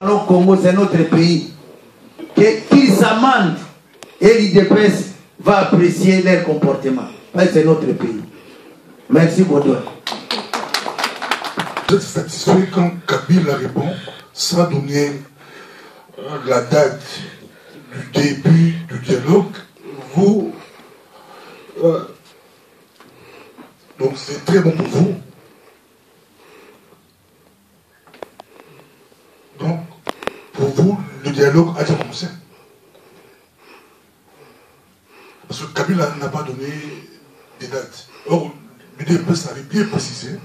Le Congo, c'est notre pays. Qu'ils s'amendent et l'IDPS va apprécier leur comportement. C'est notre pays. Merci Baudouin. Vous êtes satisfait quand Kabila répond sans donner la date du début du dialogue. Vous, donc c'est très bon pour vous. Donc, pour vous, le dialogue a déjà commencé. Parce que Kabila n'a pas donné des dates. Or, l'UDPS avait bien précisé,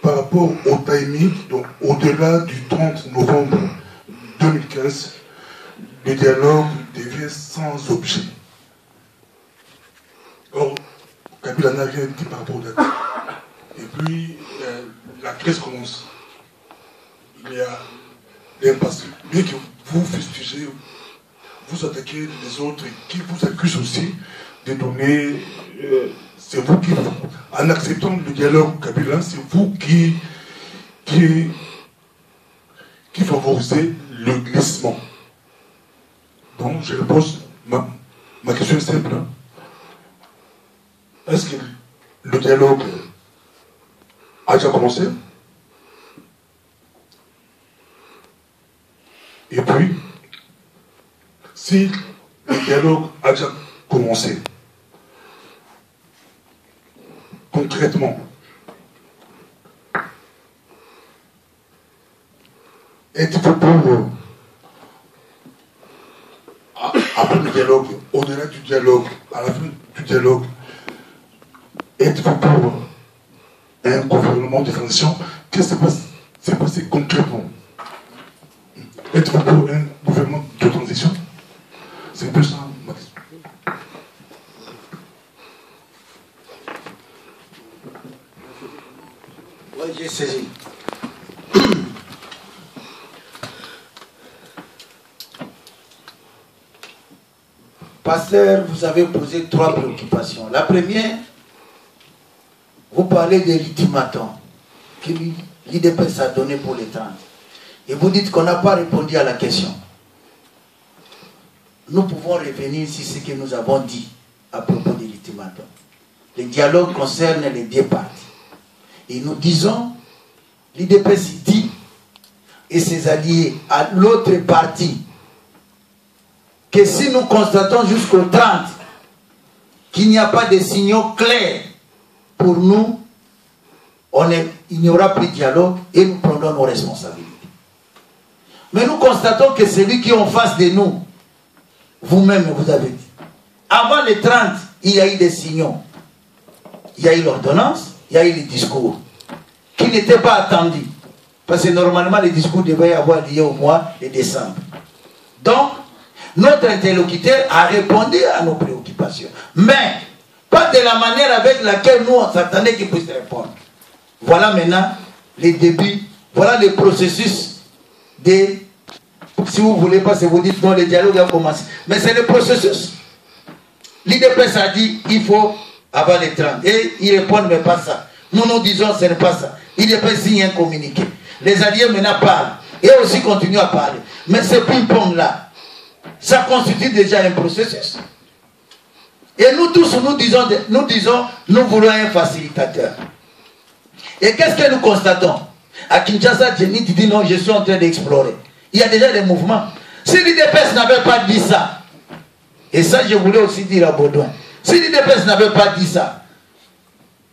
par rapport au timing, donc au-delà du 30 novembre 2015, le dialogue devient sans objet. Or, Kabila n'a rien dit par rapport aux dates. Et puis, la crise commence. Il y a l'impasse. Bien que vous fustigez, vous attaquez les autres qui vous accusent aussi de donner... c'est vous qui, en acceptant le dialogue Kabila, c'est vous qui favorisez le glissement. Donc, je pose ma question est simple. Est-ce que le dialogue a déjà commencé? Et puis, si le dialogue a déjà commencé, concrètement, êtes-vous pour, après le dialogue, au-delà du dialogue, à la fin du dialogue, êtes-vous pour un gouvernement de transition? Qu'est-ce qui s'est passé concrètement? Êtes-vous pour un gouvernement de transition? C'est un peu ça ma question. Oui, j'ai saisi. Pasteur, vous avez posé 3 préoccupations. La première, vous parlez de l'ultimatum que l'IDPS a donné pour les 30. Et vous dites qu'on n'a pas répondu à la question. Nous pouvons revenir sur ce que nous avons dit à propos de l'ultimatum. Le dialogue concerne les 2 parties. Et nous disons, l'IDPS dit, et ses alliés à l'autre partie, que si nous constatons jusqu'au 30 qu'il n'y a pas de signaux clairs pour nous, il n'y aura plus de dialogue et nous prendrons nos responsabilités. Mais nous constatons que celui qui est en face de nous, vous-même vous avez dit, avant les 30, il y a eu des signaux. Il y a eu l'ordonnance, il y a eu les discours, qui n'étaient pas attendus. Parce que normalement, les discours devaient avoir lieu au mois de décembre. Donc, notre interlocuteur a répondu à nos préoccupations. Mais, pas de la manière avec laquelle nous, on s'attendait qu'il puisse répondre. Voilà maintenant les débuts, voilà le processus de... Si vous ne voulez pas, si vous dites non, le dialogue a commencé. Mais c'est le processus. L'IDPS a dit, il faut avoir les 30. Et ils répondent, mais pas ça. Nous disons, ce n'est pas ça. L'IDPS signe un communiqué. Les alliés maintenant parlent. Et aussi continuent à parler. Mais ce ping-pong-là, ça constitue déjà un processus. Et nous tous, nous voulons un facilitateur. Et qu'est-ce que nous constatons? À Kinshasa, Jenny dit non, je suis en train d'explorer. Il y a déjà des mouvements. Si l'IDPS n'avait pas dit ça, et ça je voulais aussi dire à Baudouin, si l'IDPS n'avait pas dit ça,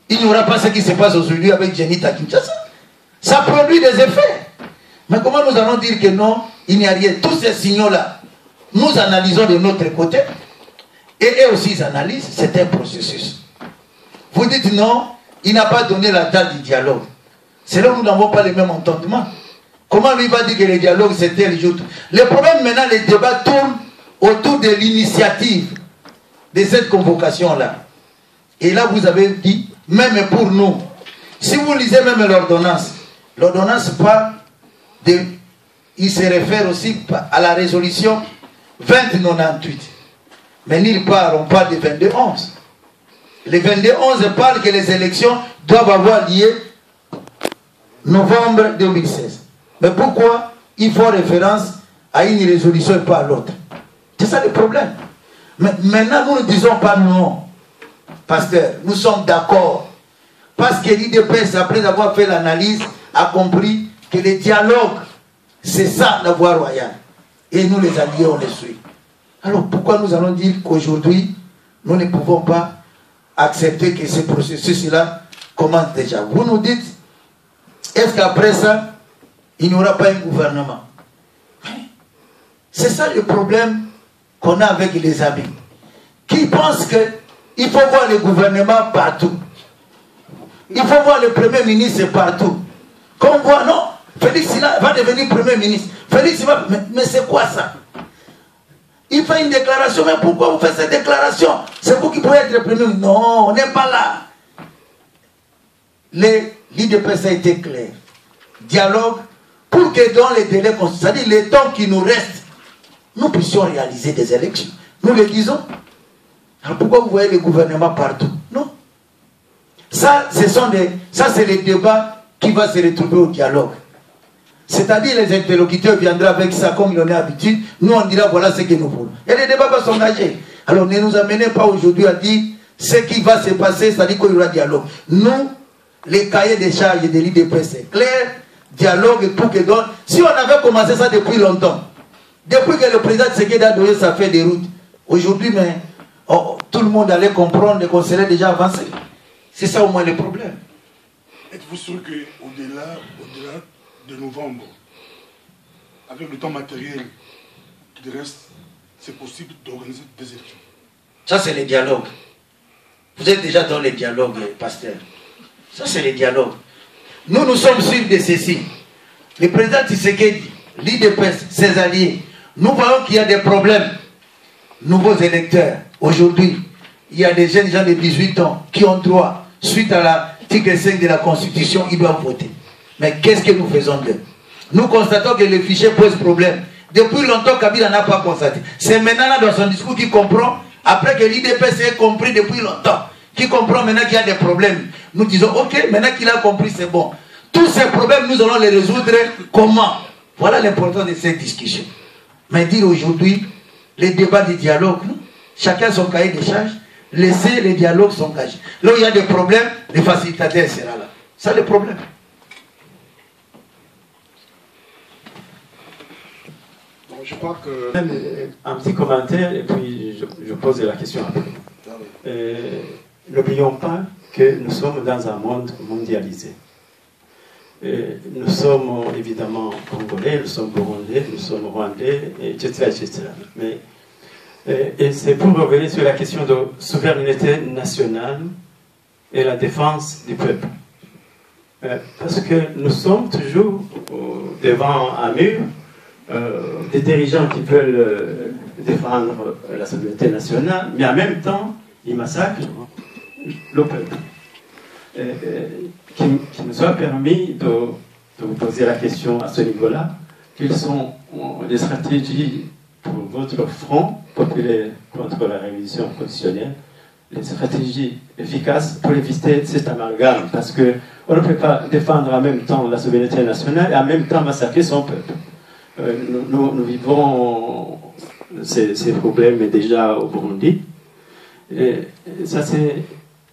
il n'y aura pas ce qui se passe aujourd'hui avec Jenny à Kinshasa. Ça produit des effets. Mais comment nous allons dire que non, il n'y a rien? Tous ces signaux-là, nous analysons de notre côté, et eux aussi ils analysent, c'est un processus. Vous dites non, il n'a pas donné la date du dialogue. C'est là où nous n'avons pas le même entendement. Comment lui va dire que le dialogue c'était le jour? Le problème maintenant, les débats tournent autour de l'initiative de cette convocation-là. Et là vous avez dit, même pour nous, si vous lisez même l'ordonnance parle de... Il se réfère aussi à la résolution 2098. Mais nulle part, on parle de 22-11. Le 22-11 parle que les élections doivent avoir lieu novembre 2016. Mais pourquoi ils font référence à une résolution et pas à l'autre? C'est ça le problème. Mais maintenant, nous ne disons pas non, pasteur, nous sommes d'accord. Parce que l'IDPS, après avoir fait l'analyse, a compris que le dialogue, c'est ça la voie royale. Et nous, les alliés, on les suit. Alors, pourquoi nous allons dire qu'aujourd'hui, nous ne pouvons pas accepter que ce processus-là commence déjà? Vous nous dites, est-ce qu'après ça, il n'y aura pas un gouvernement? C'est ça le problème qu'on a avec les amis, qui pensent qu'il faut voir le gouvernement partout. Il faut voir le Premier ministre partout. Qu'on voit, non, Félix va devenir Premier ministre. Félix va... Mais c'est quoi ça? Il fait une déclaration, mais pourquoi vous faites cette déclaration? C'est vous qui pouvez être Premier ministre. Non, on n'est pas là. L'IDPS a été clair. Dialogue pour que dans les délais, c'est-à-dire les temps qui nous restent, nous puissions réaliser des élections. Nous le disons. Alors pourquoi vous voyez le gouvernement partout? Non. Ça, c'est le débat qui va se retrouver au dialogue. C'est-à-dire les interlocuteurs viendront avec ça comme il en est habitude. Nous, on dira voilà ce que nous voulons. Et le débat va s'engager. Alors ne nous amenez pas aujourd'hui à dire ce qui va se passer, c'est-à-dire qu'il y aura dialogue. Nous, les cahiers des charges de l'IDPS, c'est clair, dialogue et tout que donne. Si on avait commencé ça depuis longtemps, depuis que le président Tshisekedi a donné sa feuille de route, aujourd'hui, mais tout le monde allait comprendre qu'on serait déjà avancé. C'est ça au moins le problème. Êtes-vous sûr qu'au-delà de novembre, avec le temps matériel qui reste, c'est possible d'organiser des élections? Ça, c'est le dialogue. Vous êtes déjà dans le dialogue, pasteur. Ça, c'est le dialogue. Nous sommes sûrs de ceci. Le président Tshisekedi, l'IDPS, ses alliés, nous voyons qu'il y a des problèmes. Nouveaux électeurs. Aujourd'hui, il y a des jeunes gens de 18 ans qui ont droit, suite à l'article 5 de la Constitution, ils doivent voter. Mais qu'est-ce que nous faisons d'eux? Nous constatons que le fichier pose problème. Depuis longtemps, Kabila n'a pas constaté. C'est maintenant là dans son discours qu'il comprend, après que l'IDPS ait compris depuis longtemps, qu'il comprend maintenant qu'il y a des problèmes. Nous disons, ok, maintenant qu'il a compris, c'est bon. Tous ces problèmes, nous allons les résoudre comment? Voilà l'importance de cette discussion. Mais dire aujourd'hui, les débats du dialogue, non? Chacun son cahier de charges, laisser les dialogues s'engager. Là où il y a des problèmes, les facilitateurs seront là. C'est le problème. Bon, je crois que... Un petit commentaire et puis je pose la question après. N'oublions pas que nous sommes dans un monde mondialisé. Nous sommes évidemment congolais, nous sommes burundais, nous sommes rwandais, etc. etc. Mais, et c'est pour revenir sur la question de souveraineté nationale et la défense du peuple. Parce que nous sommes toujours devant un mur, des dirigeants qui veulent défendre la souveraineté nationale, mais en même temps, ils massacrent le peuple. Qu'il nous soit permis de vous poser la question à ce niveau-là. Quelles sont les stratégies pour votre front populaire contre la révision constitutionnelle, les stratégies efficaces pour éviter cet amalgame? Parce qu'on ne peut pas défendre en même temps la souveraineté nationale et en même temps massacrer son peuple. Nous vivons ces problèmes déjà au Burundi. Et ça, c'est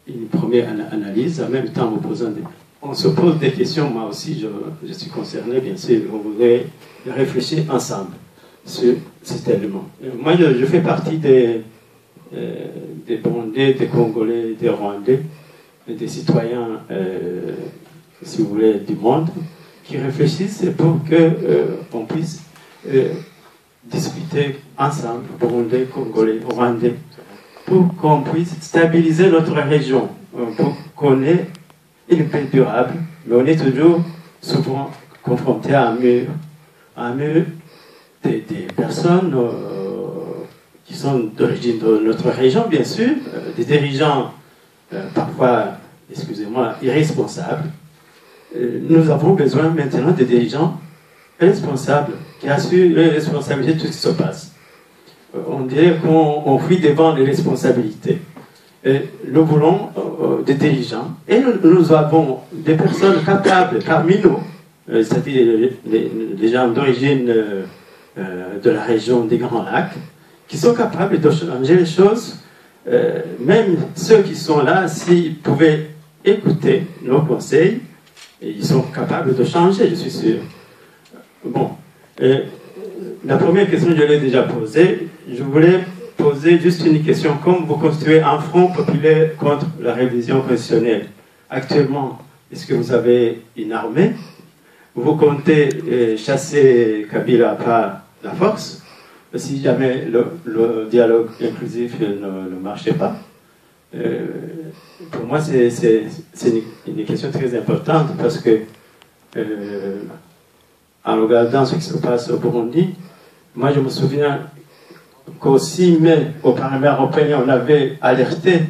une première analyse. En même temps, on se pose des questions. Moi aussi, je suis concerné, bien sûr. On voudrait réfléchir ensemble sur cet élément. Moi, je fais partie des Burundais, des Congolais, des Rwandais, des citoyens, si vous voulez, du monde, qui réfléchissent pour qu'on puisse discuter ensemble, Burundais, Congolais, Rwandais, pour qu'on puisse stabiliser notre région, pour qu'on ait une paix durable, mais on est toujours souvent confronté à un mur des personnes qui sont d'origine de notre région, bien sûr, des dirigeants parfois, excusez-moi, irresponsables. Nous avons besoin maintenant de dirigeants responsables, qui assurent les responsabilités de tout ce qui se passe. On dirait qu'on fuit devant les responsabilités. nous voulons des dirigeants et nous avons des personnes capables parmi nous, c'est-à-dire les gens d'origine de la région des Grands Lacs, qui sont capables de changer les choses. Même ceux qui sont là, s'ils pouvaient écouter nos conseils, ils sont capables de changer, je suis sûr. Bon, la première question, je l'ai déjà posée. Je voulais poser juste une question. Comme vous construisez un front populaire contre la révision constitutionnelle, actuellement, est-ce que vous avez une armée? Vous comptez chasser Kabila par la force? Si jamais le dialogue inclusif ne marchait pas? Pour moi, c'est une question très importante parce que, en regardant ce qui se passe au Burundi, moi je me souviens qu'au 6 mai, au Parlement européen, on avait alerté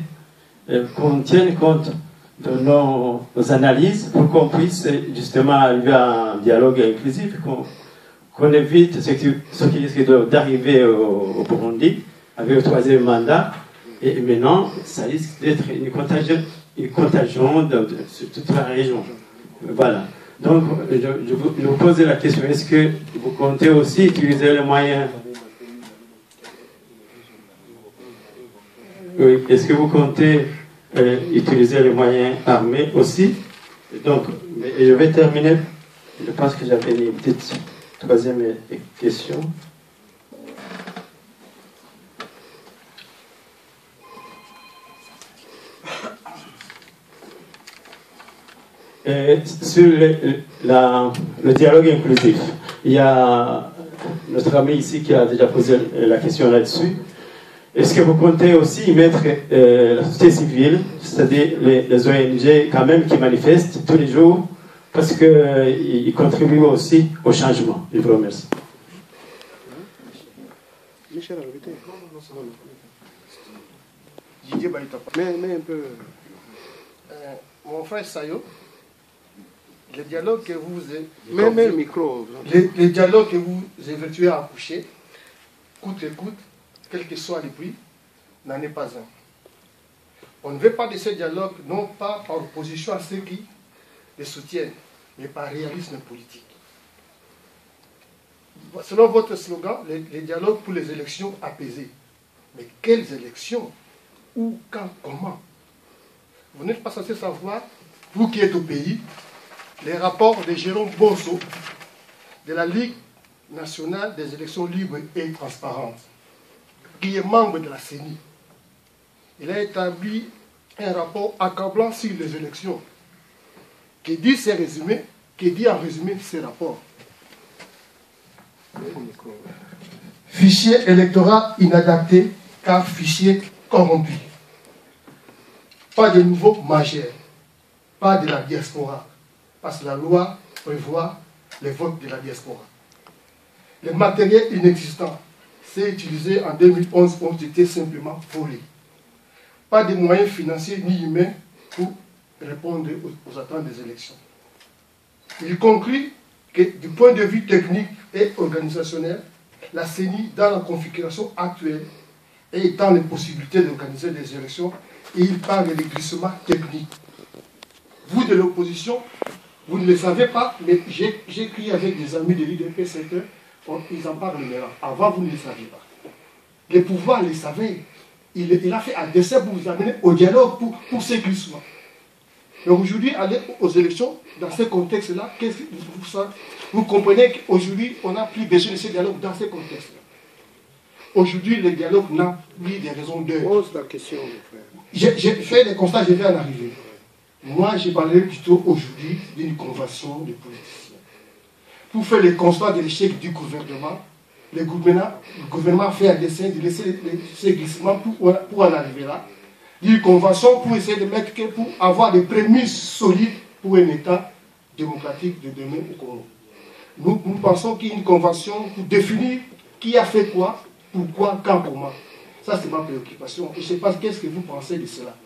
qu'on tienne compte de nos analyses pour qu'on puisse justement arriver à un dialogue inclusif, qu'on évite ce qui risque d'arriver au Burundi avec le 3e mandat. Et maintenant, ça risque d'être une contagion sur toute la région. Voilà. Donc, je vous pose la question, est-ce que vous comptez aussi utiliser les moyens? Oui, est-ce que vous comptez utiliser les moyens armés aussi? Donc, je vais terminer. Je pense que j'avais une petite troisième question. Sur le dialogue inclusif, il y a notre ami ici qui a déjà posé la question là-dessus. Est-ce que vous comptez aussi mettre la société civile, c'est-à-dire les ONG quand même qui manifestent tous les jours, parce qu'ils contribuent aussi au changement? Je vous remercie. Mais un peu. Mon frère Sayo, le dialogue que vous le dialogue que vous effectuez à coucher, coûte que coûte, quel que soit le prix, n'en est pas un. On ne veut pas de ce dialogue, non pas par opposition à ceux qui le soutiennent, mais par réalisme politique. Selon votre slogan, les dialogues pour les élections apaisées. Mais quelles élections? Où, quand, comment? Vous n'êtes pas censé savoir, vous qui êtes au pays, les rapports de Jérôme Bosso, de la Ligue nationale des élections libres et transparentes, qui est membre de la CENI. Il a établi un rapport accablant sur les élections, qui dit ses résumés, qui dit en résumé ses rapports. Fichier électoral inadapté, car fichier corrompu. Pas de nouveau majeur, pas de la diaspora, parce que la loi prévoit les votes de la diaspora. Les matériels inexistants, c'est utilisé en 2011, ont été simplement volés. Pas de moyens financiers ni humains pour répondre aux attentes des élections. Il conclut que du point de vue technique et organisationnel, la CENI, dans la configuration actuelle, et étant les possibilités d'organiser des élections, et il parle de glissement technique. Vous de l'opposition, vous ne le savez pas, mais j'ai écrit avec des amis de l'IDP 7 heures, ils en parlent maintenant. Avant, vous ne le saviez pas. Les pouvoirs le savaient. Il a fait un dessin pour vous amener au dialogue pour ces glissements. Mais aujourd'hui, aller aux élections, dans ce contexte-là, vous comprenez qu'aujourd'hui, on n'a plus besoin de ce dialogue dans ce contexte-là. Aujourd'hui, le dialogue n'a plus des raisons d'heure. Pose la question, mon frère. J'ai fait des constats, je vais en arriver. Moi, j'ai parlé plutôt aujourd'hui d'une convention de politiciens. Pour faire le constat de l'échec du gouvernement, le gouvernement a fait un dessin de laisser ces glissements pour en arriver là. D'une convention pour essayer de mettre, pour avoir des prémices solides pour un État démocratique de demain au Congo. Nous pensons qu'il y a une convention pour définir qui a fait quoi, pourquoi, quand, comment. Ça, c'est ma préoccupation. Et je ne sais pas qu'est-ce que vous pensez de cela.